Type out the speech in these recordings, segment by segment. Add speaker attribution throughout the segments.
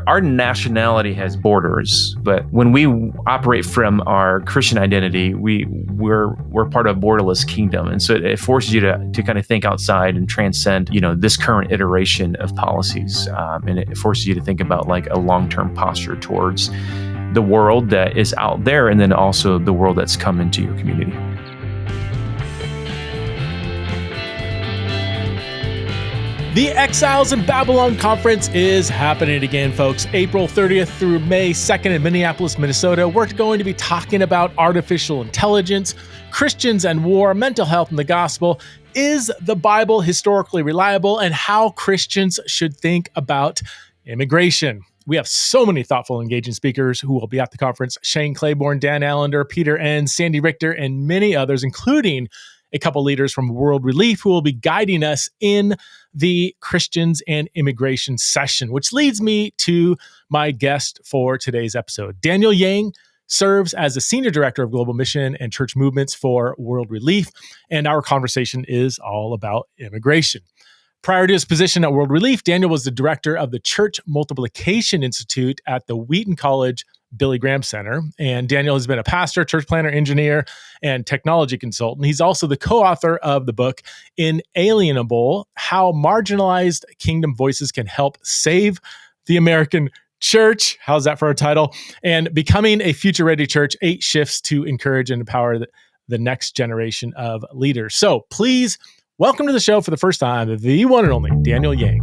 Speaker 1: our nationality has borders, but when we operate from our Christian identity, we're part of a borderless kingdom. And so it forces you to kind of think outside and transcend, this current iteration of policies. And it forces you to think about like a long-term posture towards the world that is out there, and then also the world that's come into your community.
Speaker 2: The Exiles in Babylon Conference is happening again, folks. April 30th through May 2nd in Minneapolis, Minnesota. We're going to be talking about artificial intelligence, Christians and war, mental health and the gospel. Is the Bible historically reliable, and how Christians should think about immigration? We have so many thoughtful, engaging speakers who will be at the conference. Shane Claiborne, Dan Allender, Peter Enns, Sandy Richter, and many others, including a couple leaders from World Relief who will be guiding us in the Christians and immigration session, which leads me to my guest for today's episode. Daniel Yang serves as the Senior Director of Global Mission and Church Movements for World Relief, and our conversation is all about immigration. Prior to his position at World Relief, Daniel was the director of the Church Multiplication Institute at the Wheaton College Billy Graham Center. And Daniel has been a pastor, church planner, engineer, and technology consultant. He's also the co-author of the book Inalienable: How Marginalized Kingdom Voices Can Help Save the American Church. How's that for a title? And Becoming a Future-Ready Church: 8 Shifts to Encourage and Empower the Next Generation of Leaders. So please welcome to the show for the first time, the one and only Daniel Yang.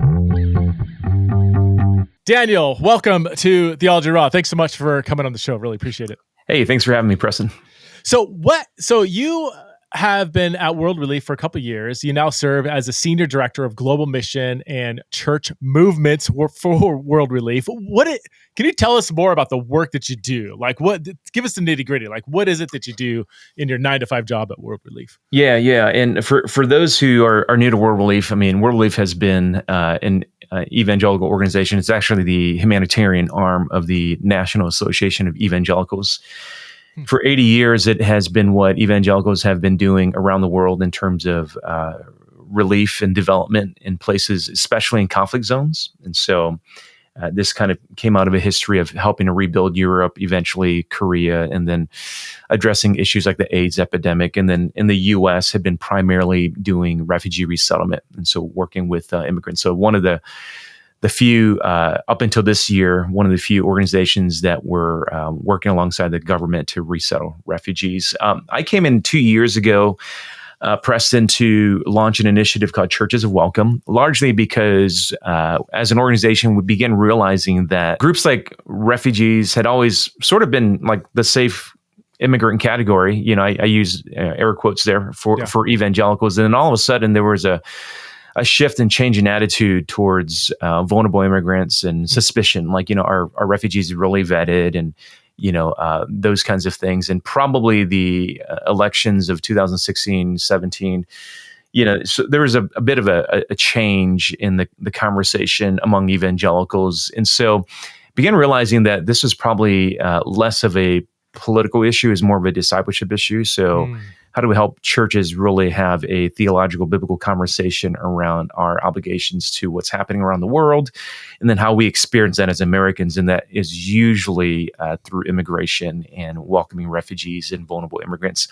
Speaker 2: Daniel, welcome to Theology Raw. Thanks so much for coming on the show. Really appreciate it.
Speaker 1: Hey, thanks for having me, Preston.
Speaker 2: So you have been at World Relief for a couple of years. You now serve as a Senior Director of Global Mission and Church Movements for World Relief. Can you tell us more about the work that you do? Give us the nitty gritty. What is it that you do in your 9-to-5 job at World Relief?
Speaker 1: Yeah. And for those who are new to World Relief, World Relief has been an evangelical organization. It's actually the humanitarian arm of the National Association of Evangelicals. For 80 years, it has been what evangelicals have been doing around the world in terms of relief and development in places, especially in conflict zones. And so this kind of came out of a history of helping to rebuild Europe, eventually Korea, and then addressing issues like the AIDS epidemic. And then in the U.S. had been primarily doing refugee resettlement, and so working with immigrants. So one of the few, up until this year, one of the few organizations that were working alongside the government to resettle refugees. I came in 2 years ago, Preston, to launch an initiative called Churches of Welcome, largely because as an organization, we began realizing that groups like refugees had always sort of been like the safe immigrant category. I use air quotes there for evangelicals. And then all of a sudden there was a shift and change in attitude towards vulnerable immigrants and suspicion, are refugees really vetted, and those kinds of things. And probably the elections of 2016, 17, so there was a bit of a change in the conversation among evangelicals. And so began realizing that this was probably less of a political issue, is more of a discipleship issue. So how do we help churches really have a theological, biblical conversation around our obligations to what's happening around the world, and then how we experience that as Americans? And that is usually through immigration and welcoming refugees and vulnerable immigrants.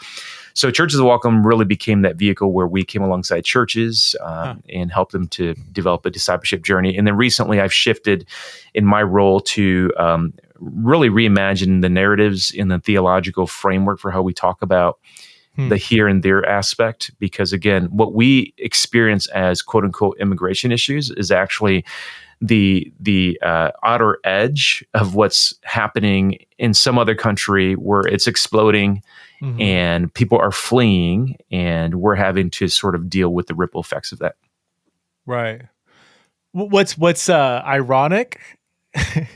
Speaker 1: So Churches of Welcome really became that vehicle where we came alongside churches and helped them to develop a discipleship journey. And then recently I've shifted in my role to really reimagine the narratives in the theological framework for how we talk about the here and there aspect, because again, what we experience as quote unquote immigration issues is actually the outer edge of what's happening in some other country where it's exploding and people are fleeing, and we're having to sort of deal with the ripple effects of that.
Speaker 2: Right. What's ironic? And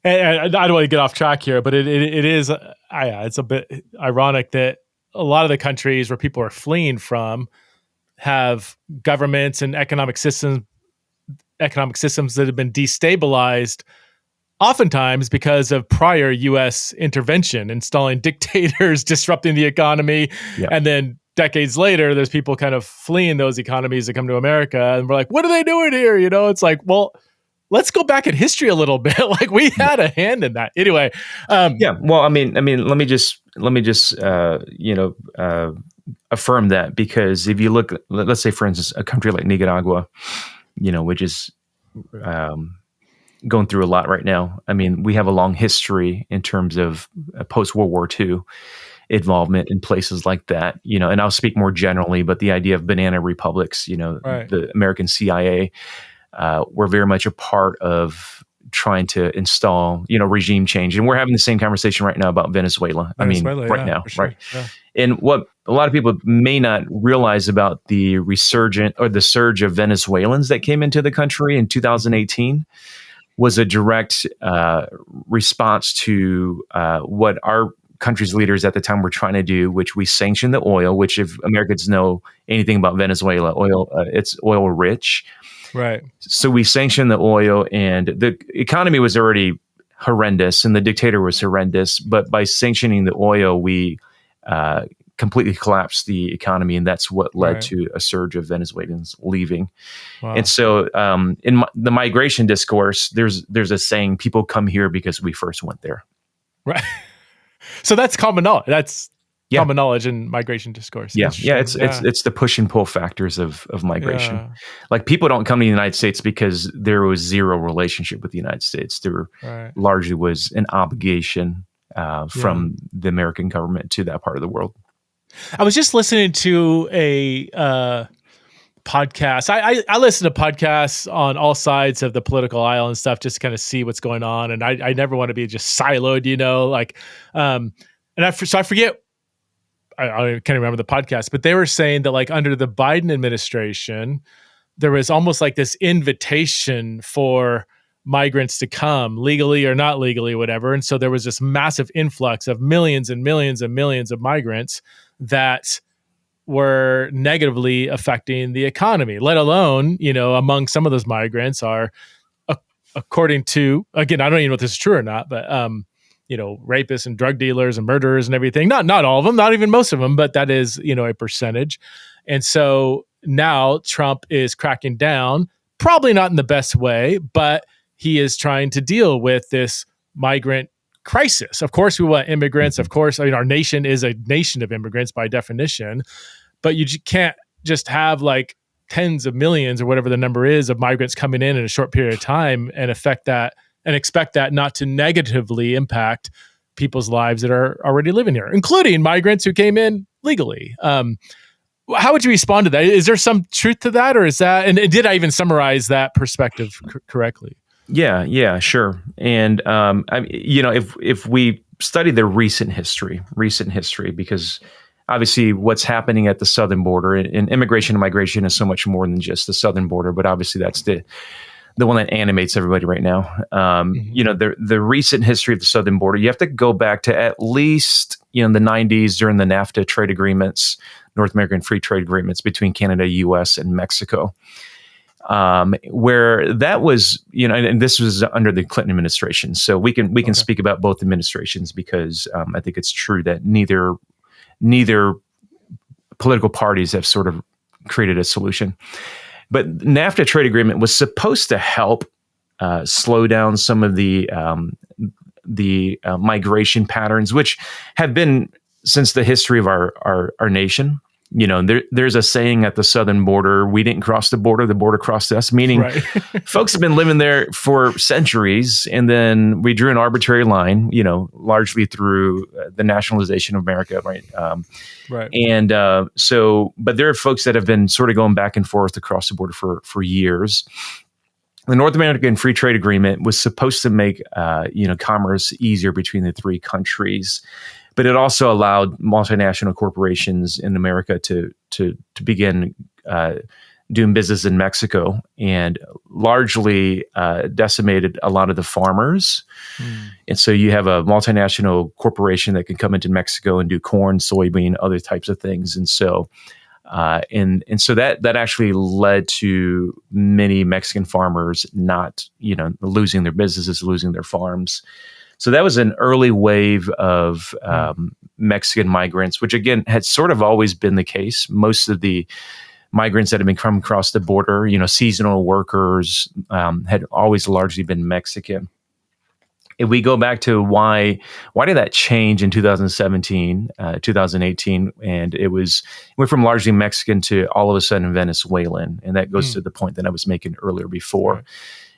Speaker 2: I don't want to get off track here, but it is it's a bit ironic that a lot of the countries where people are fleeing from have governments and economic systems that have been destabilized, oftentimes because of prior U.S. intervention, installing dictators, disrupting the economy, and then decades later, there's people kind of fleeing those economies that come to America, and we're like, what are they doing here? It's like, well, let's go back in history a little bit. Like we had a hand in that. Anyway.
Speaker 1: Yeah. Well, I mean, let me just affirm that, because if you look, let's say, for instance, a country like Nicaragua, which is going through a lot right now. I mean, we have a long history in terms of post-World War II involvement in places like that, and I'll speak more generally, but the idea of banana republics,
Speaker 2: Right.
Speaker 1: the American CIA, were very much a part of trying to install, regime change. And we're having the same conversation right now about Venezuela.
Speaker 2: Venezuela,
Speaker 1: Right
Speaker 2: yeah,
Speaker 1: now,
Speaker 2: for sure.
Speaker 1: right?
Speaker 2: Yeah.
Speaker 1: And what a lot of people may not realize about the resurgent or the surge of Venezuelans that came into the country in 2018 was a direct response to what our country's leaders at the time were trying to do, which we sanctioned the oil, which, if Americans know anything about Venezuela, it's oil rich.
Speaker 2: Right.
Speaker 1: So we sanctioned the oil, and the economy was already horrendous and the dictator was horrendous. But by sanctioning the oil, we completely collapsed the economy, and that's what led to a surge of Venezuelans leaving. Wow. And so in the migration discourse, there's a saying, people come here because we first went there.
Speaker 2: Right. So that's common knowledge. That's common knowledge in migration discourse.
Speaker 1: Yeah. It's the push and pull factors of migration.
Speaker 2: Yeah.
Speaker 1: Like, people don't come to the United States because there was zero relationship with the United States. There largely was an obligation from the American government to that part of the world.
Speaker 2: I was just listening to a podcast. I listen to podcasts on all sides of the political aisle and stuff, just to kind of see what's going on. And I never want to be just siloed, so I forget, I can't remember the podcast, but they were saying that, like, under the Biden administration, there was almost like this invitation for migrants to come, legally or not legally, whatever. And so there was this massive influx of millions and millions and millions of migrants that were negatively affecting the economy, let alone, among some of those migrants are, according to, again, I don't even know if this is true or not, but, rapists and drug dealers and murderers and everything. Not all of them, not even most of them, but that is, a percentage. And so now Trump is cracking down, probably not in the best way, but he is trying to deal with this migrant crisis. Of course, we want immigrants. Of course, our nation is a nation of immigrants by definition, but you can't just have like tens of millions or whatever the number is of migrants coming in a short period of time and affect that and expect that not to negatively impact people's lives that are already living here, including migrants who came in legally. How would you respond to that? Is there some truth to that, or is that, and did I even summarize that perspective correctly?
Speaker 1: Yeah, sure. And if we study the recent history, because obviously what's happening at the southern border, and immigration and migration is so much more than just the southern border, but obviously that's the one that animates everybody right now. The recent history of the southern border, you have to go back to at least the 90s, during the NAFTA trade agreements, North American free trade agreements between Canada, U.S., and Mexico. Where that was, and this was under the Clinton administration. So we can speak about both administrations, because I think it's true that neither political parties have sort of created a solution. But NAFTA trade agreement was supposed to help slow down some of the migration patterns, which have been since the history of our nation. There's a saying at the southern border, we didn't cross the border crossed us, meaning folks have been living there for centuries, and then we drew an arbitrary line, largely through the nationalization of America, right? And but there are folks that have been sort of going back and forth across the border for years. The North American Free Trade Agreement was supposed to make commerce easier between the three countries, but it also allowed multinational corporations in America to begin doing business in Mexico, and largely decimated a lot of the farmers. And so you have a multinational corporation that can come into Mexico and do corn, soybean, other types of things. And so so that actually led to many Mexican farmers not losing their businesses, losing their farms. So that was an early wave of Mexican migrants, which again had sort of always been the case. Most of the migrants that had been coming across the border, seasonal workers, had always largely been Mexican. If we go back to why did that change in 2017, 2018, and went from largely Mexican to all of a sudden Venezuelan, and that goes to the point that I was making earlier before.
Speaker 2: Right.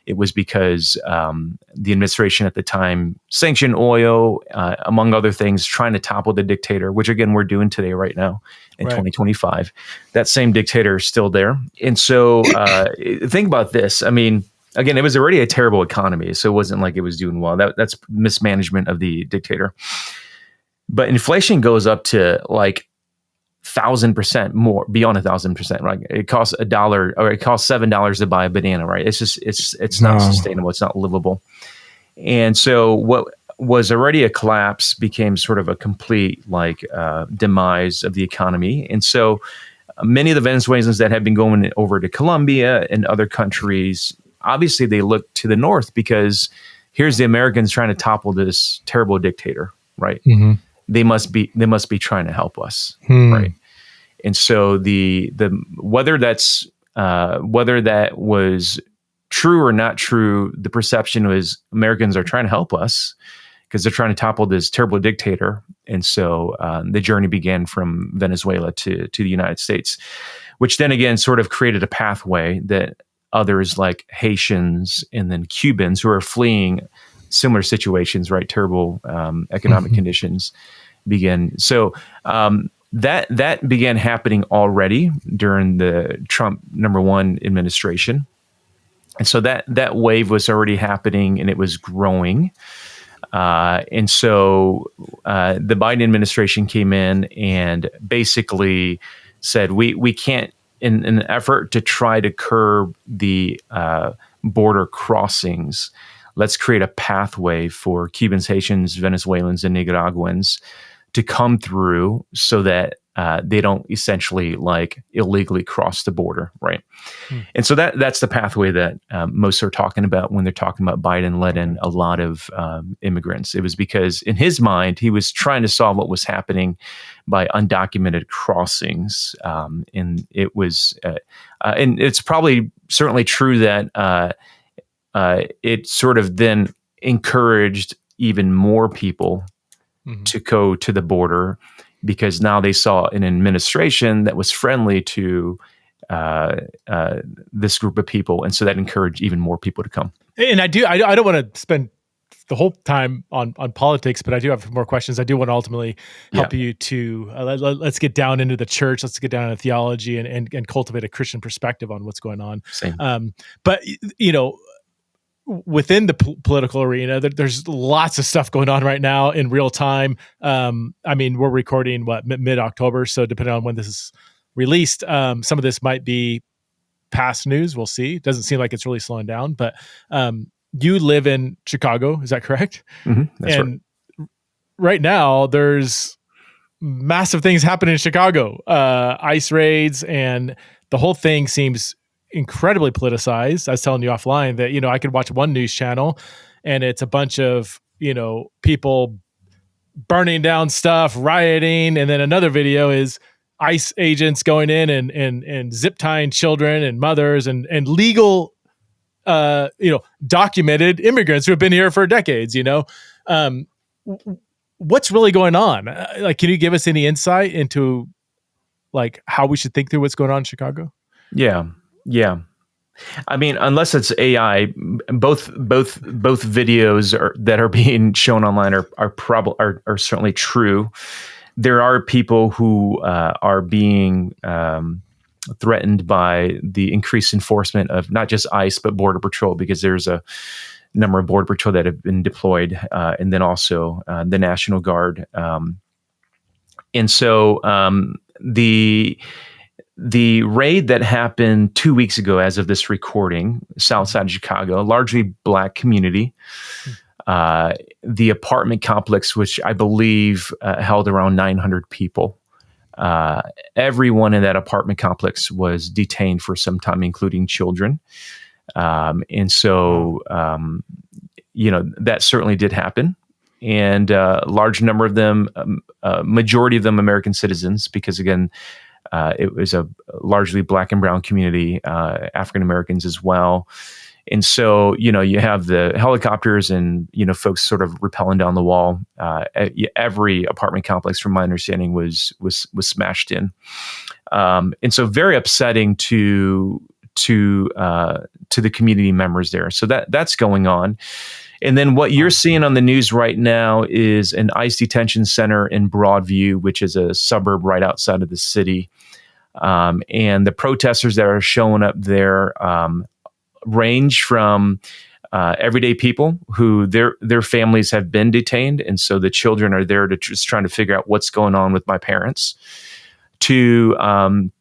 Speaker 1: It was because the administration at the time sanctioned oil, among other things, trying to topple the dictator, which again we're doing today right now in 2025. That same dictator is still there, and so think about this. I mean, again, it was already a terrible economy, so it wasn't like it was doing well. That's mismanagement of the dictator. But inflation goes up to like 1,000% more, beyond 1,000%. Right? It costs $1, or it costs $7 to buy a banana. Right? It's just it's not sustainable. It's not livable. And so what was already a collapse became sort of a complete demise of the economy. And so many of the Venezuelans that had been going over to Colombia and other countries, obviously they looked to the north because here's the Americans trying to topple this terrible dictator, right? Mm-hmm. They must be trying to help us, right? And so the whether that was true or not true, the perception was Americans are trying to help us because they're trying to topple this terrible dictator. And so the journey began from Venezuela to the United States, which then again sort of created a pathway that others like Haitians and then Cubans who are fleeing similar situations, right? Terrible economic conditions begin. So that began happening already during the Trump #1 administration. And so that wave was already happening and it was growing. And so the Biden administration came in and basically said, we can't, in an effort to try to curb the border crossings, let's create a pathway for Cubans, Haitians, Venezuelans, and Nicaraguans to come through so that they don't essentially illegally cross the border, right? And so that's the pathway that most are talking about when they're talking about Biden let in a lot of immigrants. It was because in his mind, he was trying to solve what was happening by undocumented crossings. And it was, and it's probably certainly true that it sort of then encouraged even more people to go to the border because now they saw an administration that was friendly to this group of people. And so that encouraged even more people to come.
Speaker 2: And I don't want to spend the whole time on politics, but I do have more questions. I do want to ultimately help you to, let's get down into the church. Let's get down into theology and cultivate a Christian perspective on what's going on.
Speaker 1: Same.
Speaker 2: But, within the political arena, there's lots of stuff going on right now in real time. I mean, we're recording mid-October, so depending on when this is released, some of this might be past news. We'll see. It doesn't seem like it's really slowing down, but you live in Chicago, is that correct?
Speaker 1: Mm-hmm, that's
Speaker 2: and right now, there's massive things happening in Chicago, ICE raids, and the whole thing seems incredibly politicized. I was telling you offline that, I could watch one news channel and it's a bunch of, people burning down stuff, rioting. And then another video is ICE agents going in and zip tying children and mothers and legal, documented immigrants who have been here for decades, what's really going on? Can you give us any insight into how we should think through what's going on in Chicago?
Speaker 1: Yeah. I mean, unless it's AI, both videos that are being shown online are certainly true. There are people who are being threatened by the increased enforcement of not just ICE but Border Patrol, because there's a number of Border Patrol that have been deployed, and then also the National Guard. And so the raid that happened 2 weeks ago, as of this recording, south side of Chicago, largely Black community. The apartment complex, which I believe held around 900 people. Everyone in that apartment complex was detained for some time, including children. And so, that certainly did happen. And a large number of them, majority of them American citizens, because again, It was a largely Black and brown community, African Americans as well. And so, you have the helicopters and, folks sort of rappelling down the wall. Every apartment complex, from my understanding, was smashed in. And so very upsetting to the community members there. So that's going on. And then what you're seeing on the news right now is an ICE detention center in Broadview, which is a suburb right outside of the city. And the protesters that are showing up there range from everyday people who their families have been detained, and so the children are there to just trying to figure out what's going on with my parents, to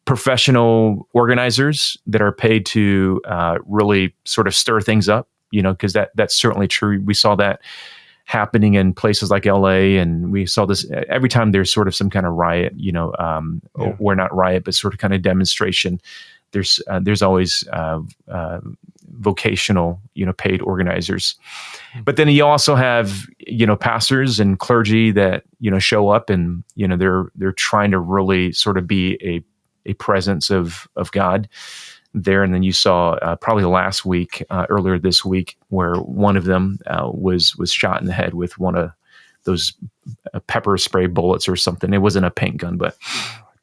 Speaker 1: professional organizers that are paid to really sort of stir things up, because that's certainly true. We saw that happening in places like LA, and we saw this every time there's sort of some kind of riot, or not riot, but sort of kind of demonstration. There's always vocational, paid organizers. But then you also have, pastors and clergy that, show up and, they're trying to really sort of be a presence of God there. And then you saw probably last week, earlier this week, where one of them was shot in the head with one of those pepper spray bullets or something. It wasn't a paint gun, but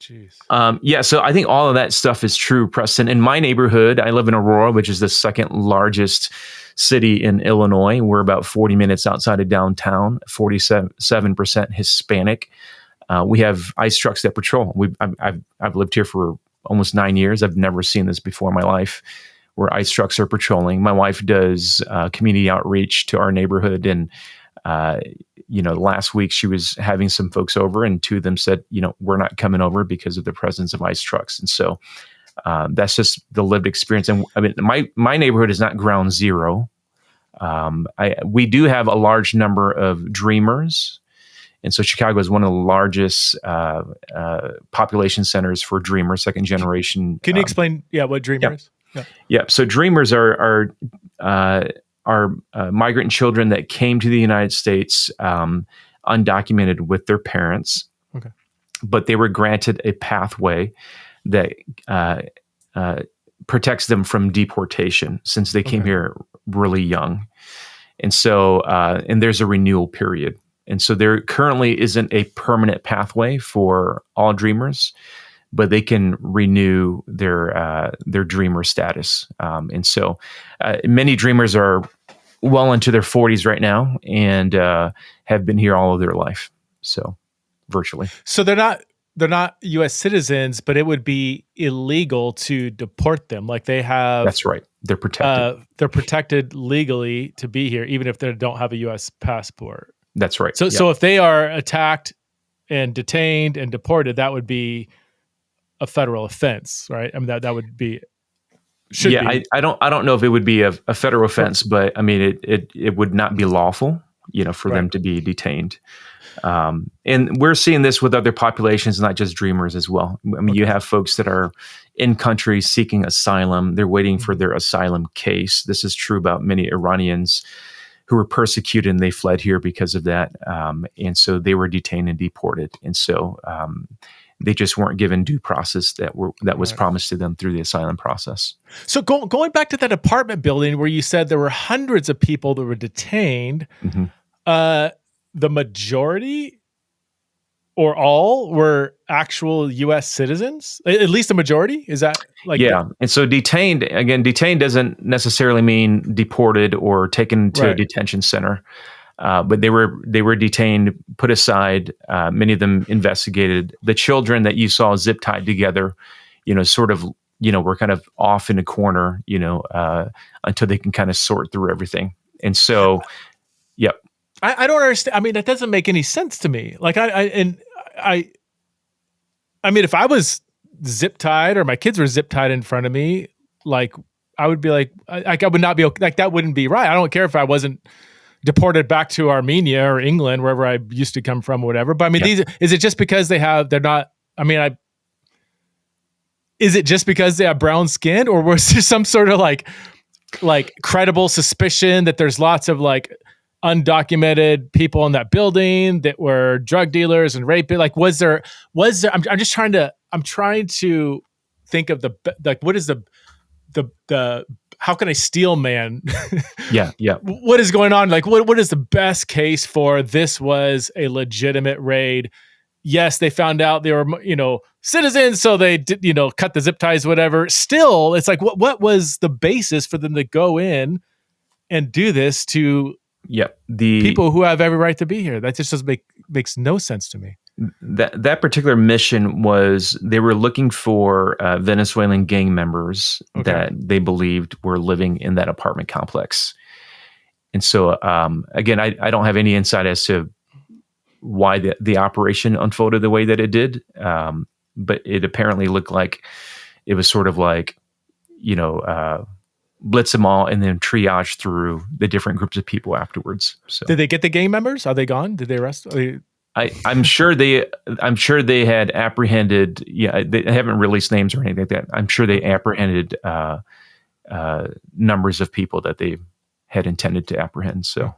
Speaker 1: so I think all of that stuff is true, Preston. In my neighborhood, I live in Aurora, which is the second largest city in Illinois. We're about 40 minutes outside of downtown, 47% Hispanic. We have ICE trucks that patrol. I've lived here for almost 9 years. I've never seen this before in my life, where ICE trucks are patrolling. My wife does community outreach to our neighborhood, and last week she was having some folks over, and two of them said, we're not coming over because of the presence of ICE trucks. And so that's just the lived experience. And I mean, my neighborhood is not ground zero. We do have a large number of dreamers. And so Chicago is one of the largest population centers for dreamers, second generation.
Speaker 2: Can you explain, what dreamer is?
Speaker 1: Yeah. So dreamers are migrant children that came to the United States undocumented with their parents.
Speaker 2: Okay.
Speaker 1: But they were granted a pathway that protects them from deportation since they came here really young. And so, and there's a renewal period. And so there currently isn't a permanent pathway for all dreamers, but they can renew their dreamer status. And so many dreamers are well into their 40s right now and have been here all of their life. So virtually. So
Speaker 2: they're not U.S. citizens, but it would be illegal to deport them. Like they have.
Speaker 1: That's right. They're protected.
Speaker 2: They're protected legally to be here, even if they don't have a U.S. passport.
Speaker 1: That's right.
Speaker 2: So if they are attacked and detained and deported, that would be a federal offense, right? I mean, that would be. Be.
Speaker 1: I don't know if it would be a federal offense, but I mean, it would not be lawful, for them to be detained. And we're seeing this with other populations, not just dreamers as well. I mean, you have folks that are in country seeking asylum. They're waiting for their asylum case. This is true about many Iranians who were persecuted and they fled here because of that. And so they were detained and deported. And so they just weren't given due process that was promised to them through the asylum process.
Speaker 2: So going back to that apartment building where you said there were hundreds of people that were detained, the majority or all were actual U.S. citizens? At least the majority? Is that like...
Speaker 1: Yeah. And so detained doesn't necessarily mean deported or taken to a detention center. But they were detained, put aside. Many of them investigated. The children that you saw zip tied together, sort of, were kind of off in a corner, until they can kind of sort through everything. And so, yep.
Speaker 2: I don't understand. I mean, that doesn't make any sense to me. Like I mean, if I was zip tied or my kids were zip tied in front of me, like I would be like I would not be okay. Like that wouldn't be right. I don't care if I wasn't deported back to Armenia or England, wherever I used to come from or whatever. But I mean, is it just because they're not, I mean, is it just because they have brown skin, or was there some sort of like credible suspicion that there's lots of like undocumented people in that building that were drug dealers and rapists? Like, was there, I'm just trying to think of what is the how can I steel man?
Speaker 1: Yeah.
Speaker 2: What is going on? Like, what is the best case for this was a legitimate raid? Yes, they found out they were, citizens, so they did, cut the zip ties, whatever. Still, it's like, what was the basis for them to go in and do this to
Speaker 1: the
Speaker 2: people who have every right to be here? That just makes no sense to me.
Speaker 1: That particular mission was they were looking for Venezuelan gang members that they believed were living in that apartment complex. And so, again, I don't have any insight as to why the operation unfolded the way that it did. But it apparently looked like it was sort of like, blitz them all and then triage through the different groups of people afterwards. So
Speaker 2: did they get the gang members? Are they gone? Did they arrest?
Speaker 1: I'm sure they had apprehended. Yeah, they haven't released names or anything like that. I'm sure they apprehended numbers of people that they had intended to apprehend. So,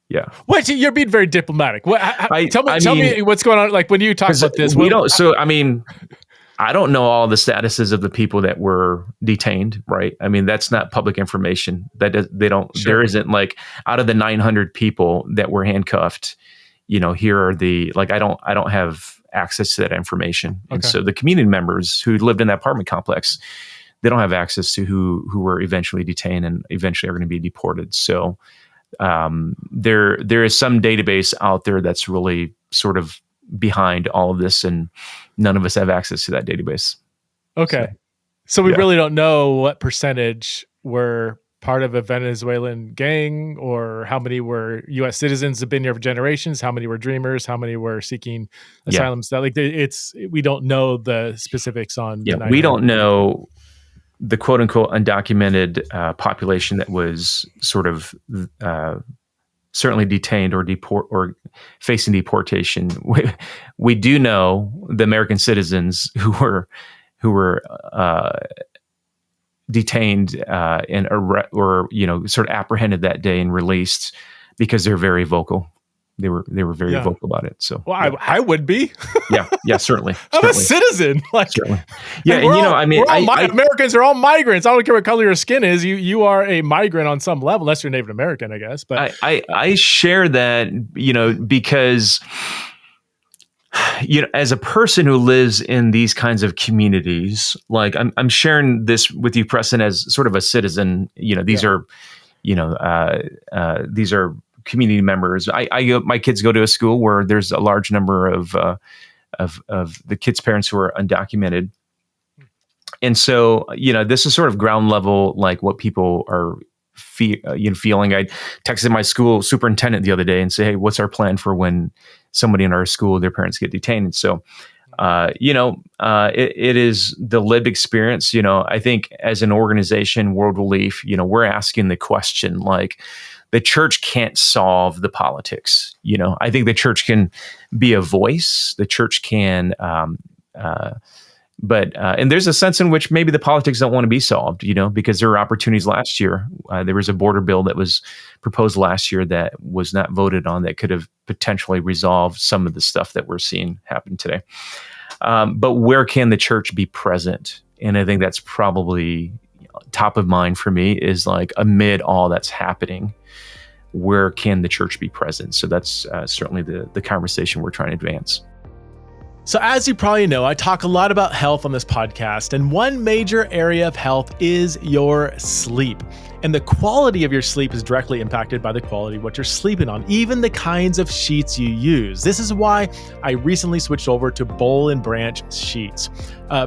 Speaker 1: yeah.
Speaker 2: What? You're being very diplomatic. Tell me what's going on. Like when you talk about this,
Speaker 1: we don't. So I mean, I don't know all the statuses of the people that were detained. Right. I mean, that's not public information. They don't. Sure. There isn't like out of the 900 people that were handcuffed. Here are the, like, I don't have access to that information. And so the community members who lived in that apartment complex, they don't have access to who were eventually detained and eventually are going to be deported. So there is some database out there that's really sort of behind all of this, and none of us have access to that database.
Speaker 2: Okay. So we really don't know what percentage were part of a Venezuelan gang, or how many were U.S. citizens have been here for generations, how many were dreamers, how many were seeking asylum. Like we don't know the specifics on.
Speaker 1: Yeah, we don't know the quote unquote undocumented population that was sort of certainly detained or facing deportation. We do know the American citizens who were detained and sort of apprehended that day and released because they're very vocal. They were very vocal about it. So,
Speaker 2: well, I would be.
Speaker 1: yeah, certainly.
Speaker 2: I'm a citizen.
Speaker 1: Certainly. Yeah,
Speaker 2: and Americans are all migrants. I don't care what color your skin is. You are a migrant on some level, unless you're Native American, I guess. But
Speaker 1: I share that, because as a person who lives in these kinds of communities, like I'm sharing this with you, Preston, as sort of a citizen. These are community members. My kids go to a school where there's a large number of the kids' parents who are undocumented, and so this is sort of ground level, like what people are feeling. I texted my school superintendent the other day and say, hey, what's our plan for when somebody in our school, their parents get detained? And so, it is the lived experience. I think as an organization, World Relief, we're asking the question, like, the church can't solve the politics. I think the church can be a voice. The church can, but there's a sense in which maybe the politics don't want to be solved, because there were opportunities last year. There was a border bill that was proposed last year that was not voted on that could have potentially resolved some of the stuff that we're seeing happen today. But where can the church be present? And I think that's probably top of mind for me, is like, amid all that's happening, where can the church be present? So that's certainly the conversation we're trying to advance.
Speaker 2: So as you probably know, I talk a lot about health on this podcast, and one major area of health is your sleep. And the quality of your sleep is directly impacted by the quality of what you're sleeping on, even the kinds of sheets you use. This is why I recently switched over to Boll & Branch sheets.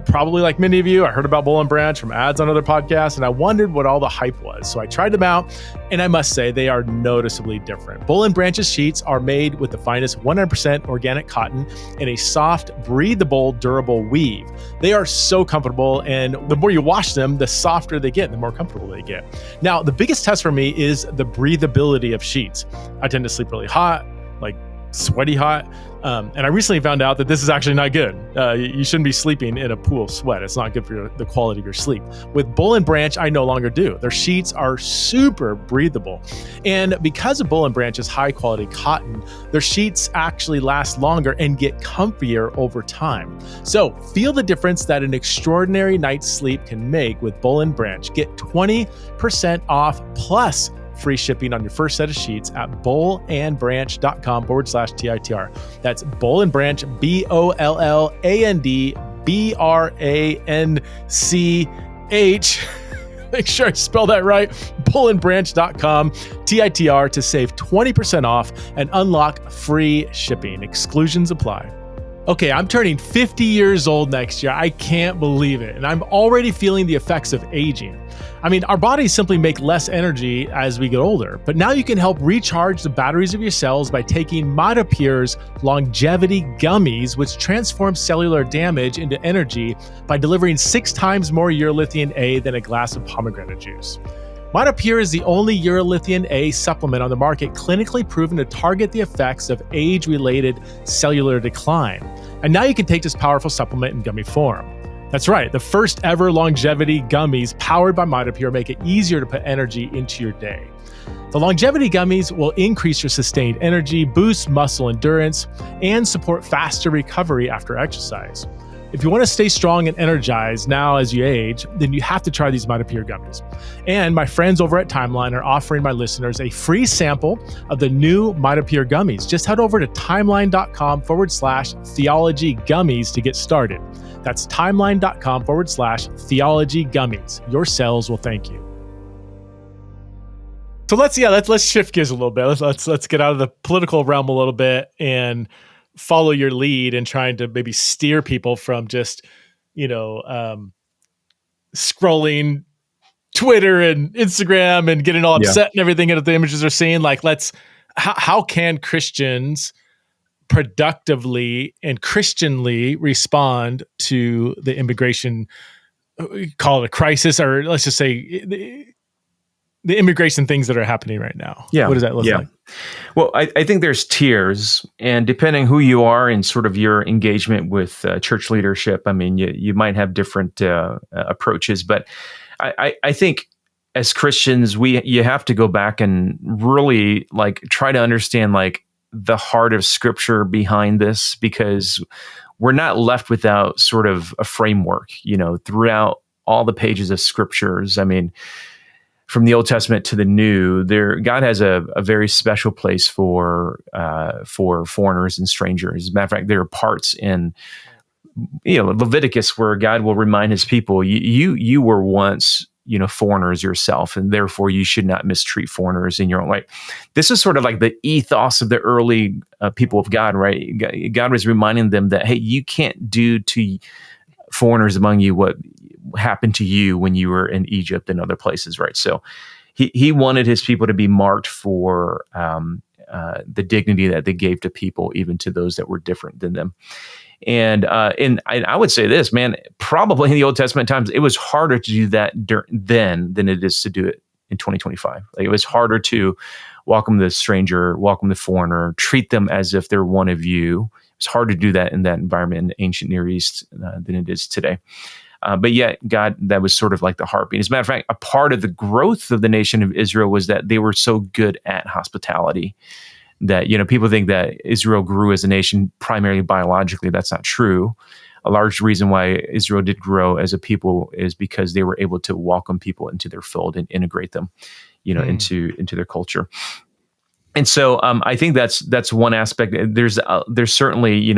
Speaker 2: Probably like many of you, I heard about Boll & Branch from ads on other podcasts, and I wondered what all the hype was. So I tried them out, and I must say they are noticeably different. Boll & Branch's sheets are made with the finest 100% organic cotton in a soft, breathable, durable weave. They are so comfortable, and the more you wash them, the softer they get, and the more comfortable they get. Now, the biggest test for me is the breathability of sheets. I tend to sleep really hot, like sweaty hot. And I recently found out that this is actually not good. You shouldn't be sleeping in a pool of sweat. It's not good for the quality of your sleep. With Bull and Branch, I no longer do. Their sheets are super breathable. And because of Bull and Branch's high quality cotton, their sheets actually last longer and get comfier over time. So feel the difference that an extraordinary night's sleep can make with Bull and Branch. Get 20% off plus free shipping on your first set of sheets at bullandbranch.com/TITR. That's Bull and Branch, BOLLANDBRANCH. Make sure I spell that right. Bullandbranch.com/TITR to save 20% off and unlock free shipping. Exclusions apply. Okay, I'm turning 50 years old next year. I can't believe it. And I'm already feeling the effects of aging. I mean, our bodies simply make less energy as we get older, but now you can help recharge the batteries of your cells by taking MitoPure's longevity gummies, which transform cellular damage into energy by delivering 6 times more urolithium A than a glass of pomegranate juice. MitoPure is the only urolithium A supplement on the market clinically proven to target the effects of age-related cellular decline. And now you can take this powerful supplement in gummy form. That's right, the first ever longevity gummies powered by MitoPure make it easier to put energy into your day. The longevity gummies will increase your sustained energy, boost muscle endurance, and support faster recovery after exercise. If you want to stay strong and energized now as you age, then you have to try these MitoPure gummies. And my friends over at Timeline are offering my listeners a free sample of the new MitoPure gummies. Just head over to timeline.com/theology gummies to get started. That's timeline.com/theology gummies. Your cells will thank you. So let's shift gears a little bit. Let's get out of the political realm a little bit and follow your lead in trying to maybe steer people from just, scrolling Twitter and Instagram and getting all upset and everything at the images they're seeing. Like, how can Christians productively and Christianly respond to the immigration, call it a crisis, or let's just say the immigration things that are happening right now?
Speaker 1: Yeah.
Speaker 2: What does that look like?
Speaker 1: Well, I think there's tiers, and depending who you are and sort of your engagement with church leadership, I mean, you might have different approaches, but I think as Christians, you have to go back and really try to understand the heart of Scripture behind this, because we're not left without sort of a framework, throughout all the pages of Scriptures. I mean, from the Old Testament to the New, God has a very special place for foreigners and strangers. As a matter of fact, there are parts in Leviticus where God will remind His people, you were once foreigners yourself, and therefore you should not mistreat foreigners in your own way. This is sort of like the ethos of the early people of God, right? God was reminding them that, hey, you can't do to foreigners among you what happened to you when you were in Egypt and other places, right? So he wanted his people to be marked for the dignity that they gave to people, even to those that were different than them. And I would say this, man, probably in the Old Testament times, it was harder to do that then than it is to do it in 2025. It was harder to welcome the stranger, welcome the foreigner, treat them as if they're one of you. It's hard to do that in that environment in the ancient Near East than it is today. But yet, God, that was sort of like the heartbeat. As a matter of fact, a part of the growth of the nation of Israel was that they were so good at hospitality that, people think that Israel grew as a nation primarily biologically. That's not true. A large reason why Israel did grow as a people is because they were able to welcome people into their fold and integrate them, into their culture. And so I think that's one aspect. There's certainly,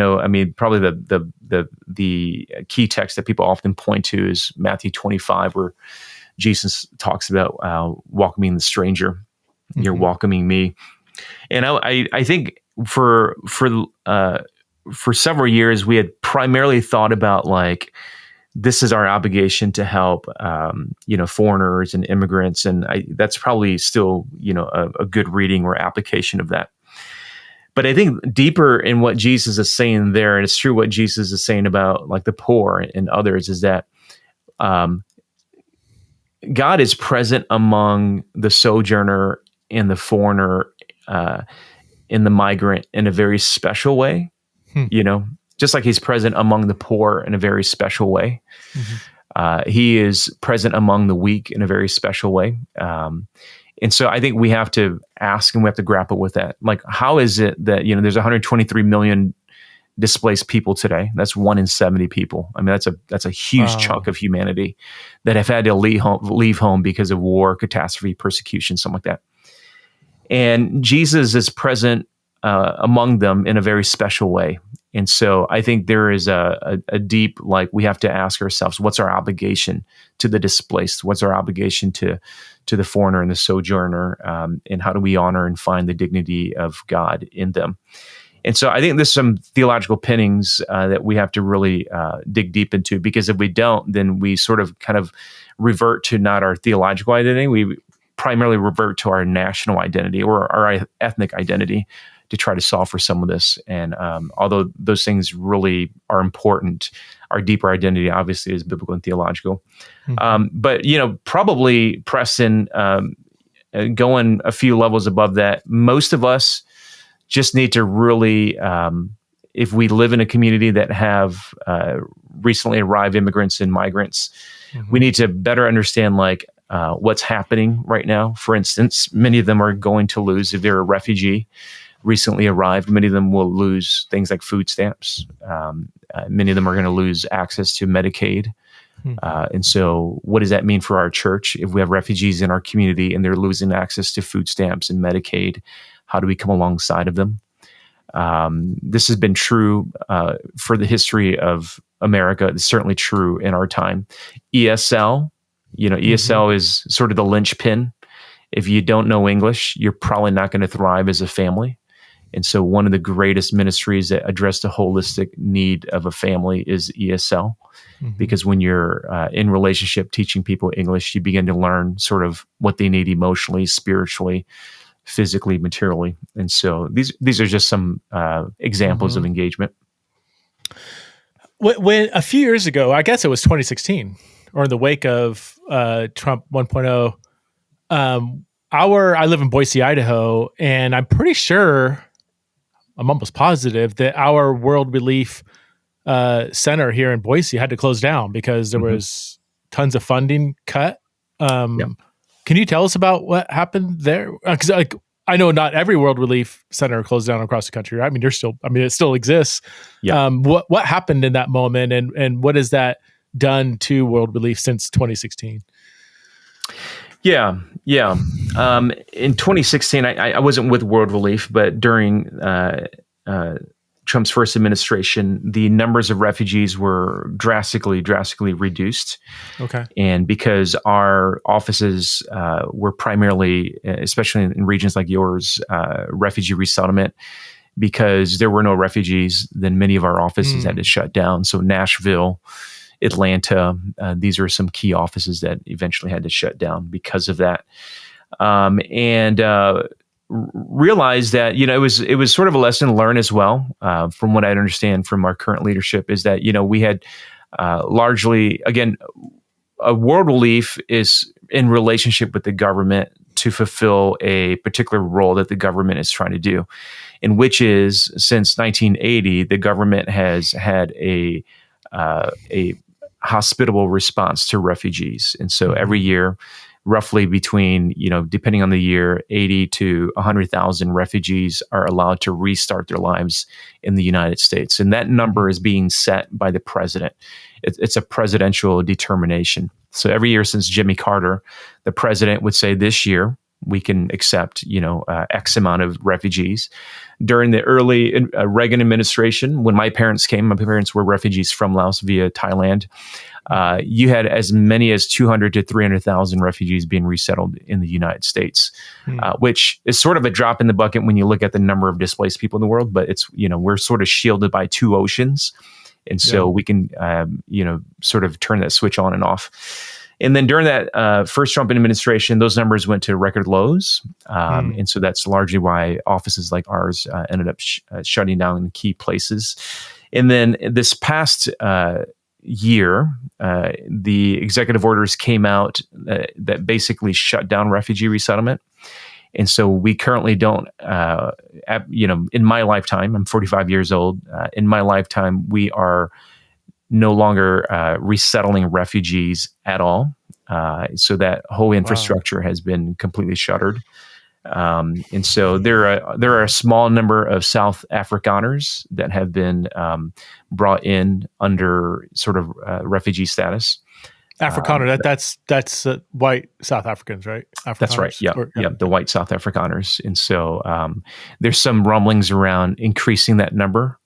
Speaker 1: probably the key text that people often point to is Matthew 25, where Jesus talks about welcoming the stranger. You're welcoming me. And I think for several years we had primarily thought about this is our obligation to help foreigners and immigrants, and that's probably still a good reading or application of that. But I think deeper in what Jesus is saying there, and it's true what Jesus is saying about the poor and others, is that God is present among the sojourner and the foreigner in the migrant in a very special way,
Speaker 2: Hmm.
Speaker 1: just like he's present among the poor in a very special way.
Speaker 2: Mm-hmm.
Speaker 1: He is present among the weak in a very special way. And so I think we have to ask and we have to grapple with that. Like, how is it that, there's 123 million displaced people today? That's 1 in 70 people. I mean, that's a huge chunk of humanity that have had to leave home because of war, catastrophe, persecution, something like that. And Jesus is present among them in a very special way. And so I think there is a deep, like, we have to ask ourselves, what's our obligation to the displaced? What's our obligation to the foreigner and the sojourner? And how do we honor and find the dignity of God in them? And so I think there's some theological pinnings that we have to really dig deep into, because if we don't, then we sort of kind of revert to not our theological identity. We primarily revert to our national identity or our ethnic identity to try to solve for some of this. And although those things really are important, our deeper identity obviously is biblical and theological.
Speaker 2: Mm-hmm.
Speaker 1: But, probably, Preston, going a few levels above that, most of us just need to really, if we live in a community that have recently arrived immigrants and migrants,
Speaker 2: Mm-hmm.
Speaker 1: we need to better understand, like, what's happening right now. For instance, many of them are going to lose, if they're a refugee recently arrived, many of them will lose things like food stamps. Many of them are going to lose access to Medicaid. And so what does that mean for our church? If we have refugees in our community and they're losing access to food stamps and Medicaid, how do we come alongside of them? This has been true for the history of America. It's certainly true in our time. ESL, ESL is sort of the linchpin. If you don't know English, you're probably not going to thrive as a family. And so one of the greatest ministries that address the holistic need of a family is ESL, because when you're in relationship teaching people English, you begin to learn sort of what they need emotionally, spiritually, physically, materially. And so these are just some examples of engagement.
Speaker 2: When a few years ago, I guess it was 2016, or in the wake of Trump 1.0, I live in Boise, Idaho, and I'm pretty sure, I'm almost positive, that our World Relief Center here in Boise had to close down because there was tons of funding cut. Can you tell us about what happened there? Because I know not every World Relief Center closed down across the country. Right? I mean, it still exists.
Speaker 1: Yeah.
Speaker 2: What happened in that moment, and what has that done to World Relief since 2016?
Speaker 1: Yeah. In 2016, I wasn't with World Relief, but during Trump's first administration, the numbers of refugees were drastically reduced.
Speaker 2: Okay.
Speaker 1: And because our offices were primarily, especially in regions like yours, refugee resettlement, because there were no refugees, then many of our offices had to shut down. So Nashville, Atlanta, these are some key offices that eventually had to shut down because of that. And realized that, it was sort of a lesson to learn as well, from what I understand from our current leadership, is that, we had largely, again, a World Relief is in relationship with the government to fulfill a particular role that the government is trying to do, and which is, since 1980, the government has had a hospitable response to refugees. And so every year, roughly between, depending on the year, 80 to 100,000 refugees are allowed to restart their lives in the United States. And that number is being set by the president. It's a presidential determination. So every year since Jimmy Carter, the president would say, this year we can accept, X amount of refugees. During the early Reagan administration, when my parents came, my parents were refugees from Laos via Thailand. You had as many as 200 to 300,000 refugees being resettled in the United States, which is sort of a drop in the bucket when you look at the number of displaced people in the world. But it's, we're sort of shielded by two oceans. And so we can, sort of turn that switch on and off. And then during that first Trump administration, those numbers went to record lows. And so that's largely why offices like ours ended up shutting down in key places. And then this past year, the executive orders came out that basically shut down refugee resettlement. And so we currently don't, in my lifetime, I'm 45 years old. In my lifetime, we are no longer resettling refugees at all. So that whole infrastructure has been completely shuttered. And so there are a small number of South Afrikaners that have been brought in under sort of refugee status.
Speaker 2: Afrikaner, that's white South Africans, right? Afrikaners,
Speaker 1: that's right. Yeah, the white South Afrikaners. And so there's some rumblings around increasing that number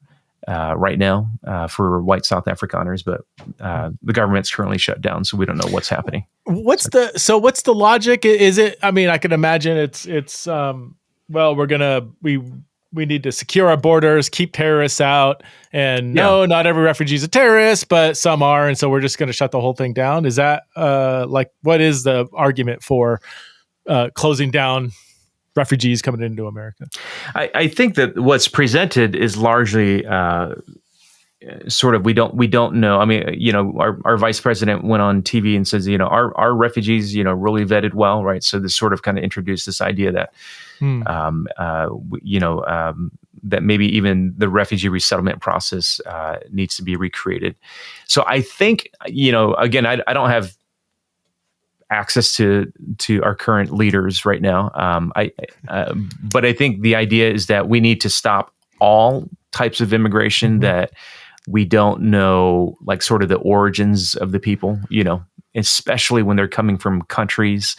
Speaker 1: right now for white South Afrikaners, but the government's currently shut down, so we don't know what's happening.
Speaker 2: What's the logic? Is it? I mean, I can imagine it's well, we need to secure our borders, keep terrorists out, and no, not every refugee is a terrorist, but some are, and so we're just going to shut the whole thing down. Is that what is the argument for closing down refugees coming into America?
Speaker 1: I think that what's presented is largely sort of we don't know. I mean, our vice president went on TV and says, our refugees, really vetted well, right? So this sort of kind of introduced this idea that, that maybe even the refugee resettlement process needs to be recreated. So I think, again, I don't have access to our current leaders right now. But I think the idea is that we need to stop all types of immigration that we don't know, like sort of the origins of the people, especially when they're coming from countries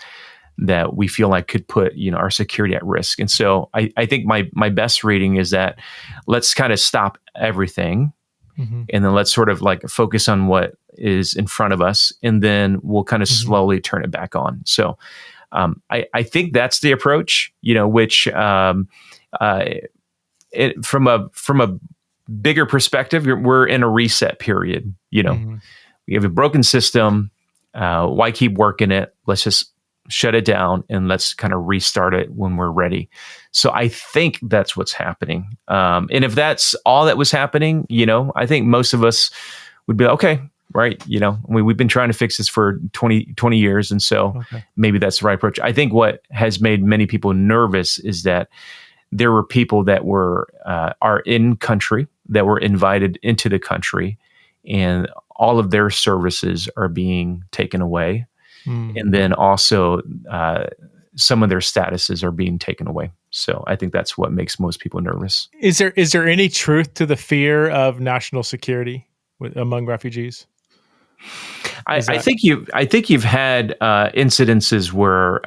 Speaker 1: that we feel like could put, our security at risk. And so I think my best reading is that let's kind of stop everything. And then let's sort of like focus on what is in front of us, and then we'll kind of slowly turn it back on. So I think that's the approach, which from a bigger perspective, we're in a reset period. We have a broken system. Why keep working it? Let's just shut it down and let's kind of restart it when we're ready. So I think that's what's happening. And if that's all that was happening, I think most of us would be okay, right? We've been trying to fix this for 20 years. And so maybe that's the right approach. I think what has made many people nervous is that there were people that are in country, that were invited into the country, and all of their services are being taken away. And then also some of their statuses are being taken away. So I think that's what makes most people nervous.
Speaker 2: Is there any truth to the fear of national security among refugees?
Speaker 1: I think you've had incidences where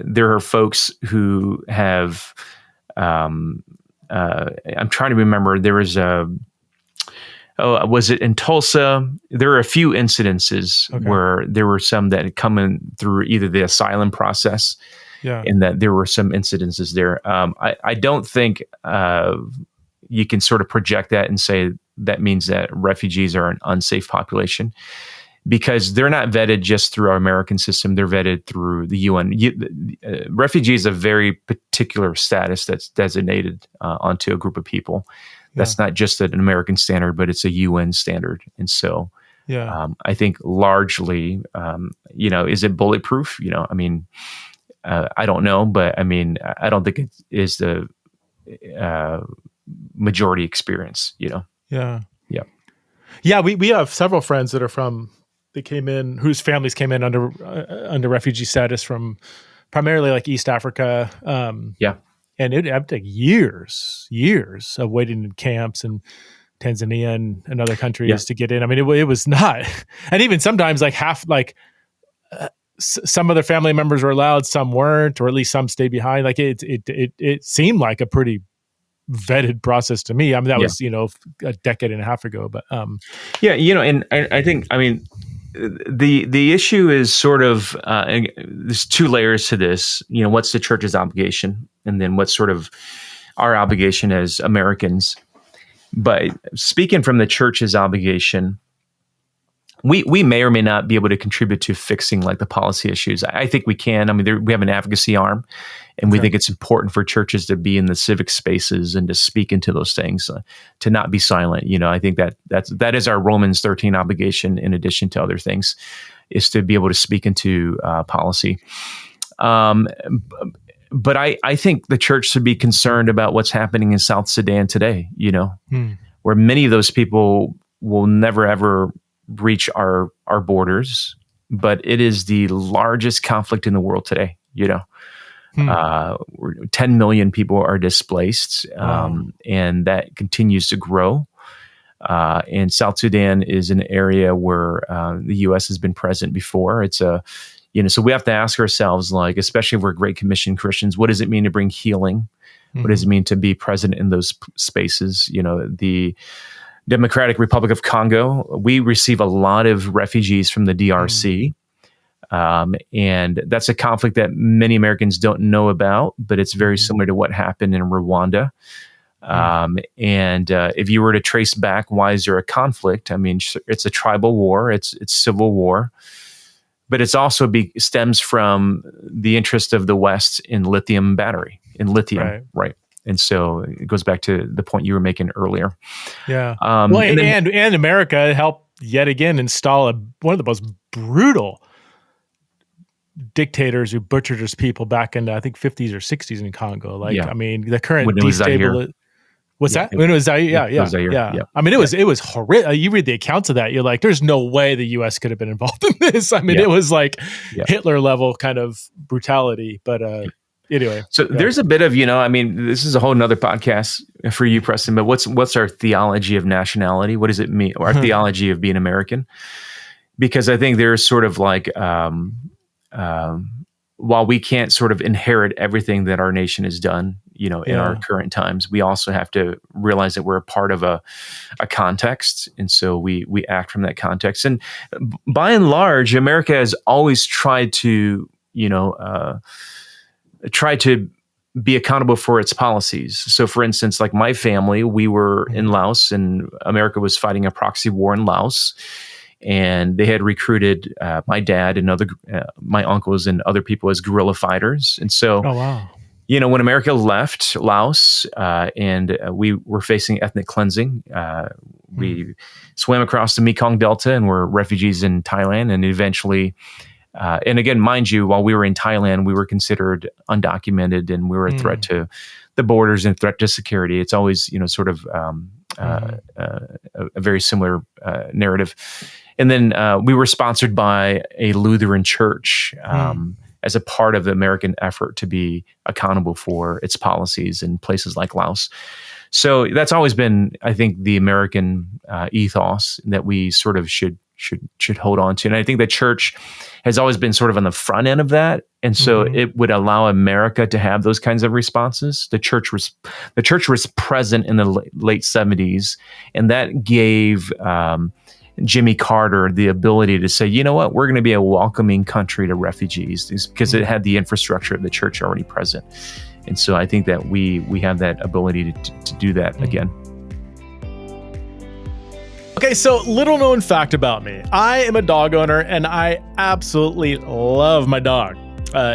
Speaker 1: there are folks who have. I'm trying to remember. There was was it in Tulsa? There are a few incidences where there were some that had come in through either the asylum process, and that there were some incidences there. I don't think you can sort of project that and say that means that refugees are an unsafe population, because they're not vetted just through our American system. They're vetted through the UN. Refugee is a very particular status that's designated onto a group of people. That's not just an American standard, but it's a UN standard. And so I think largely, is it bulletproof? I don't know, but I don't think it is the majority experience,
Speaker 2: Yeah. We have several friends that are whose families came in under refugee status from primarily like East Africa. And it had like years of waiting in camps in Tanzania and other countries to get in. It was not, and even sometimes like some of their family members were allowed, some weren't, or at least some stayed behind. Like it seemed like a pretty vetted process to me. That was a decade and a half ago, but and
Speaker 1: I think the issue is sort of there's two layers to this. What's the church's obligation, and then what's sort of our obligation as Americans. But speaking from the church's obligation, we may or may not be able to contribute to fixing like the policy issues. I think we can. We have an advocacy arm, and we think it's important for churches to be in the civic spaces and to speak into those things, to not be silent. I think that is our Romans 13 obligation, in addition to other things, is to be able to speak into policy. But I think the church should be concerned about what's happening in South Sudan today, where many of those people will never, ever breach our borders, but it is the largest conflict in the world today, 10 million people are displaced, and that continues to grow. And South Sudan is an area where the U.S. has been present before. It's so we have to ask ourselves, like, especially if we're Great Commission Christians, what does it mean to bring healing? What does it mean to be present in those spaces? The Democratic Republic of Congo, we receive a lot of refugees from the DRC. And that's a conflict that many Americans don't know about, but it's very similar to what happened in Rwanda. And if you were to trace back, why is there a conflict? I mean, it's a tribal war, it's civil war, but it's also stems from the interest of the West in lithium, right? And so it goes back to the point you were making earlier.
Speaker 2: Yeah. And America helped yet again install one of the most brutal dictators who butchered his people back in, I think, 50s or 60s in Congo. I mean, the current destabilization. What's that? When it was Zaire? Yeah. I mean, it was horrific. You read the accounts of that, you're like, there's no way the U.S. could have been involved in this. I mean, it was like Hitler level kind of brutality. But anyway.
Speaker 1: So there's a bit of, I mean, this is a whole nother podcast for you, Preston, but what's our theology of nationality? What does it mean? Or our theology of being American? Because I think there's sort of like, while we can't sort of inherit everything that our nation has done, in our current times, we also have to realize that we're a part of a context. And so we act from that context. And by and large, America has always tried to, be accountable for its policies. So for instance, like my family, we were in Laos and America was fighting a proxy war in Laos. And they had recruited my dad and my uncles and other people as guerrilla fighters. And so, when America left Laos and we were facing ethnic cleansing, we swam across the Mekong Delta and were refugees in Thailand. And eventually, and again, mind you, while we were in Thailand, we were considered undocumented and we were a threat to the borders and threat to security. It's always, sort of a very similar narrative. And then we were sponsored by a Lutheran church as a part of the American effort to be accountable for its policies in places like Laos. So that's always been, I think, the American ethos that we sort of should hold on to. And I think the church has always been sort of on the front end of that. And so it would allow America to have those kinds of responses. The church was present in the late 70s, and that gave Jimmy Carter the ability to say, you know what, we're going to be a welcoming country to refugees, because it had the infrastructure of the church already present. And so I think that we have that ability to do that again.
Speaker 2: Okay, so little known fact about me. I am a dog owner and I absolutely love my dog.